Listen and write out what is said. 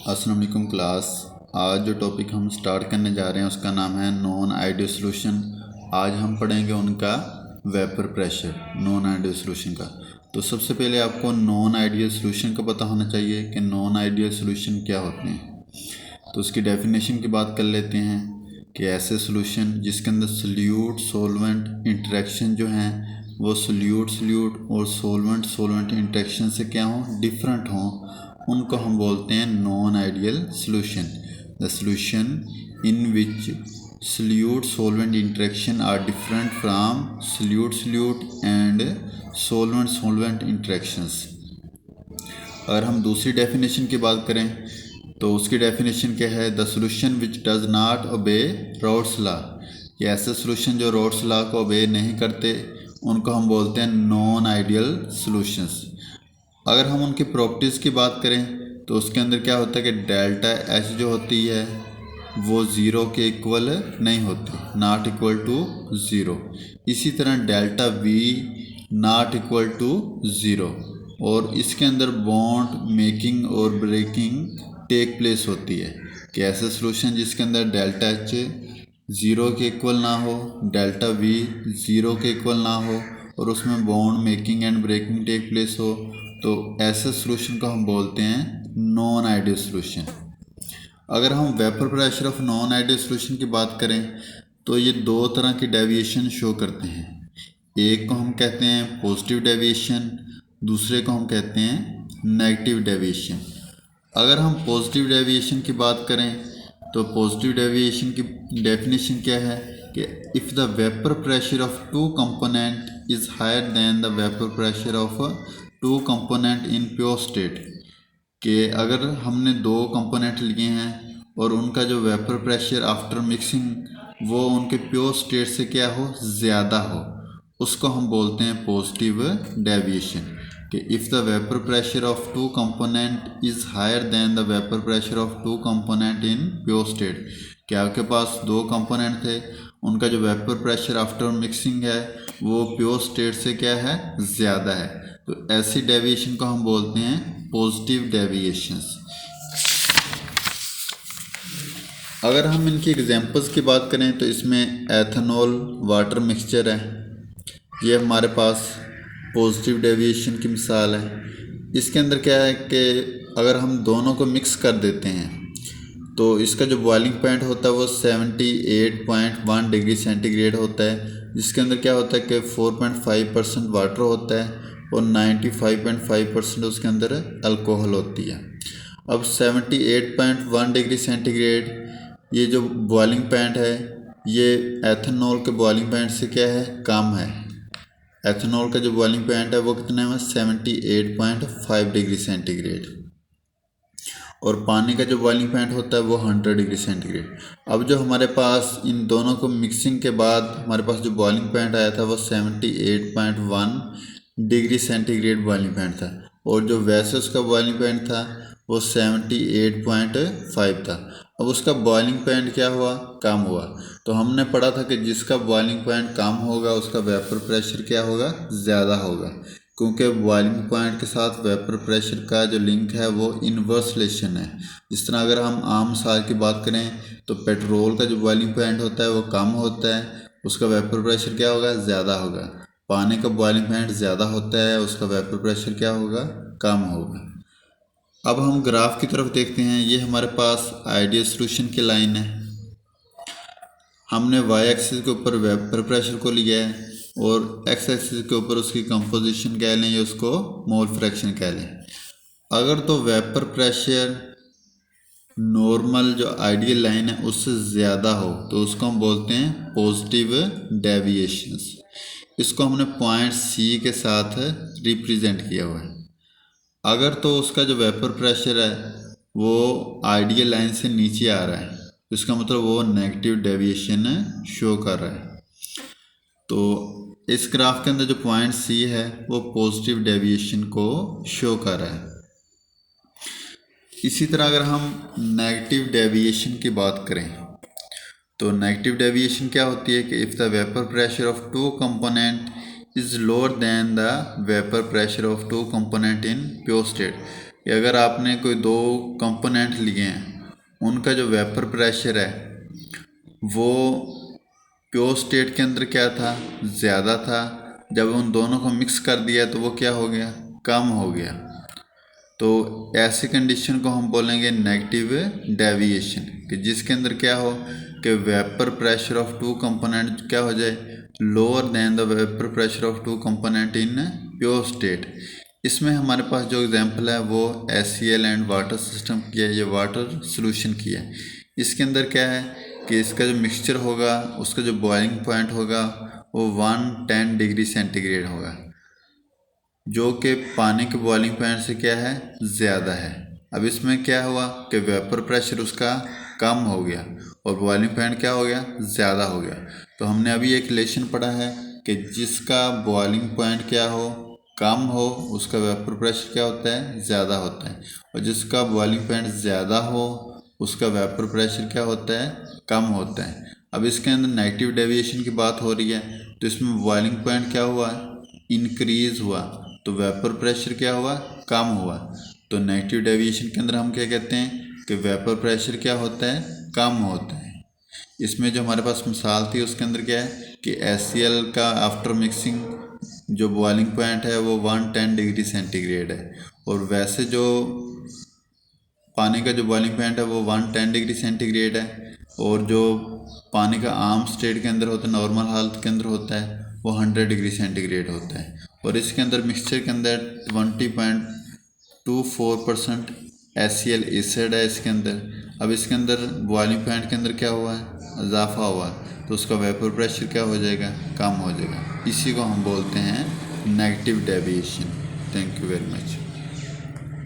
अस्सलाम वालेकुम क्लास। आज जो टॉपिक हम स्टार्ट करने जा रहे हैं उसका नाम है नॉन आइडियल सॉल्यूशन। आज हम पढ़ेंगे उनका vapour pressure, non ideal solution का। तो सबसे पहले आपको नॉन आइडियल सॉल्यूशन का पता होना चाहिए कि नॉन आइडियल सॉल्यूशन क्या होते हैं। तो उसकी डेफिनेशन की बात कर लेते हैं कि ऐसे सॉल्यूशन जिसके अंदर सोल्यूट सॉल्वेंट इंटरेक्शन जो हैं वो सोल्यूट सोल्यूट और सॉल्वेंट सॉल्वेंट इंटरेक्शन से क्या हों, डिफरेंट हों, उनको हम बोलते हैं non ideal solution. The solution in which solute solvent interaction are different from solute solute and solvent solvent interactions. अगर हम दूसरी डेफिनेशन की बात करें तो उसकी डेफिनेशन क्या है, the solution which does not obey rods law. ये ऐसे सॉल्यूशन जो रॉड्स लॉ को ओबे नहीं करते उनको हम बोलते हैं नॉन आइडियल सॉल्यूशंस। अगर हम उनकी प्रॉपर्टीज़ की बात करें तो उसके अंदर क्या होता है कि डेल्टा एच जो होती है वो ज़ीरो के इक्वल नहीं होती, नॉट इक्वल टू ज़ीरो। इसी तरह delta V not equal to zero, और इसके अंदर बॉन्ड मेकिंग और ब्रेकिंग टेक प्लेस होती है कि ऐसा सॉल्यूशन जिसके अंदर डेल्टा एच ज़ीरो के इक्वल ना हो, डेल्टा वी ज़ीरो के इक्वल ना हो और उसमें bond making and breaking take place हो, तो ऐसे सॉल्यूशन को हम बोलते हैं नॉन आइडियल सॉल्यूशन। अगर हम vapour pressure of non ideal solution की बात करें तो ये दो तरह की डेविएशन शो करते हैं। एक को हम कहते हैं पॉजिटिव डेविएशन, दूसरे को हम कहते हैं नेगेटिव डेविएशन। अगर हम पॉजिटिव डेविएशन की बात करें तो पॉजिटिव डेविएशन की डेफिनेशन क्या है कि if the vapour pressure of two component is higher than the vapour pressure of two component in pure state, कि अगर हमने दो कंपोनेंट लिए हैं और उनका जो वेपर प्रेशर आफ्टर मिक्सिंग वो उनके प्योर स्टेट से क्या हो, ज़्यादा हो, उसको हम बोलते हैं पॉजिटिव डेविएशन। कि if the vapour pressure of two component is higher than the vapour pressure of two component in pure state, कि आपके पास दो कंपोनेंट थे, उनका जो वेपर प्रेशर आफ्टर मिक्सिंग है वो प्योर स्टेट से क्या है, ज़्यादा है, तो ऐसी डेविएशन को हम बोलते हैं पॉजिटिव डेविएशंस। अगर हम इनकी एग्जांपल्स की बात करें तो इसमें एथेनॉल वाटर मिक्सचर है, ये हमारे पास पॉजिटिव डेविएशन की मिसाल है। इसके अंदर क्या है कि अगर हम दोनों को मिक्स कर देते हैं तो इसका जो बॉइलिंग पॉइंट होता है वो 78.1 डिग्री सेंटीग्रेड होता है, जिसके अंदर क्या होता है कि 4.5% वाटर होता है और 95.5% उसके अंदर अल्कोहल होती है। अब 78.1 डिग्री सेंटीग्रेड ये जो बॉइलिंग पॉइंट है ये एथेनॉल के बॉइलिंग पॉइंट से क्या है, कम है। एथेनॉल का जो बॉइलिंग पॉइंट है वो कितना है, 78.5 डिग्री सेंटीग्रेड, और पानी का जो बॉइलिंग पॉइंट होता है वो 100 डिग्री सेंटीग्रेड। अब जो हमारे पास इन दोनों को मिक्सिंग के बाद हमारे पास जो बॉइलिंग पॉइंट आया था वो 78.1 डिग्री सेंटीग्रेड बॉइलिंग पॉइंट था, और जो वैसे उसका बॉइलिंग पॉइंट था वो 78.5 था। अब उसका बॉइलिंग पॉइंट क्या हुआ, कम हुआ। तो हमने पढ़ा था कि जिसका बॉइलिंग पॉइंट कम होगा उसका वेपर प्रेशर क्या होगा, ज़्यादा होगा, क्योंकि बॉइलिंग पॉइंट के साथ वेपर प्रेशर का जो लिंक है वो इन्वर्स रिलेशन है। जिस तरह अगर हम आम मिसाल की बात करें तो पेट्रोल का जो बॉइलिंग पॉइंट होता है वो कम होता है, उसका वेपर प्रेशर क्या होगा, ज़्यादा होगा। पानी का बॉइलिंग पॉइंट ज़्यादा होता है, उसका वेपर प्रेशर क्या होगा, कम होगा। अब हम ग्राफ की तरफ देखते हैं, ये हमारे पास आइडियल सॉल्यूशन की लाइन है। हमने वाई एक्सिस के ऊपर वेपर प्रेशर को लिया है और एक्स एक्सिस के ऊपर उसकी कंपोजिशन कह लें या उसको मोल फ्रैक्शन कह लें। अगर तो वेपर प्रेशर नॉर्मल जो आइडियल लाइन है उससे ज़्यादा हो तो उसको हम बोलते हैं पॉजिटिव डेविएशंस। इसको हमने पॉइंट सी के साथ रिप्रेजेंट किया हुआ है। अगर तो उसका जो वेपर प्रेशर है वो आइडियल लाइन से नीचे आ रहा है तो इसका मतलब वो नेगेटिव डेविएशन शो कर रहा है। तो इस ग्राफ के अंदर जो पॉइंट सी है वो पॉजिटिव डेविएशन को शो कर रहा है। इसी तरह अगर हम नेगेटिव डेविएशन की बात करें तो नेगेटिव डेविएशन क्या होती है कि if the vapour pressure of two component is lower than the vapour pressure of two component in pure state, कि अगर आपने कोई दो कंपोनेंट लिए हैं, उनका जो वेपर प्रेशर है वो प्योर स्टेट के अंदर क्या था, ज़्यादा था। जब उन दोनों को मिक्स कर दिया तो वो क्या हो गया, कम हो गया। तो ऐसी कंडीशन को हम बोलेंगे नेगेटिव डेविएशन, कि जिसके अंदर क्या हो कि vapour pressure of two component क्या हो जाए, lower than the vapour pressure of two component in pure state. इसमें हमारे पास जो एग्जांपल है वो HCl एंड वाटर सिस्टम की है, ये वाटर सोल्यूशन की है। इसके अंदर क्या है कि इसका जो मिक्सचर होगा उसका जो बॉइलिंग पॉइंट होगा वो 110 डिग्री सेंटीग्रेड होगा, जो कि पानी के बॉइलिंग पॉइंट से क्या है, ज़्यादा है। अब इसमें क्या हुआ कि वेपर प्रेशर उसका कम हो गया और बॉइलिंग पॉइंट क्या हो गया, ज़्यादा हो गया। तो हमने अभी एक रिलेशन पढ़ा है कि जिसका बॉइलिंग पॉइंट क्या हो, कम हो, उसका वेपर प्रेशर क्या होता है, ज़्यादा होता है। और जिसका बॉइलिंग पॉइंट ज़्यादा हो उसका वेपर प्रेशर क्या होता है, कम होता है। अब इसके अंदर नेगेटिव डेविएशन की बात हो रही है, तो इसमें बॉइलिंग पॉइंट क्या हुआ, इंक्रीज हुआ, तो वेपर प्रेशर क्या हुआ, कम हुआ। तो नेगेटिव डेविएशन के अंदर हम क्या कहते हैं कि वेपर प्रेशर क्या होता है, कम होता है। इसमें जो हमारे पास मिसाल थी उसके अंदर क्या है कि HCl का आफ्टर मिक्सिंग जो बॉइलिंग पॉइंट है वो 110 डिग्री सेंटीग्रेड है, और वैसे जो पानी का जो बॉइलिंग पॉइंट है वो 110 डिग्री सेंटीग्रेड है, और जो पानी का आम स्टेट के अंदर होता है, नॉर्मल हालत के अंदर होता है, वो 100 डिग्री सेंटीग्रेड होता है। और इसके अंदर मिक्सचर के अंदर 20.24% HCl एसिड है इसके अंदर। अब इसके अंदर बॉइलिंग पॉइंट के अंदर क्या हुआ है, इजाफा हुआ है, तो उसका वेपर प्रेशर क्या हो जाएगा, कम हो जाएगा। इसी को हम बोलते हैं negative deviation. Thank you very much.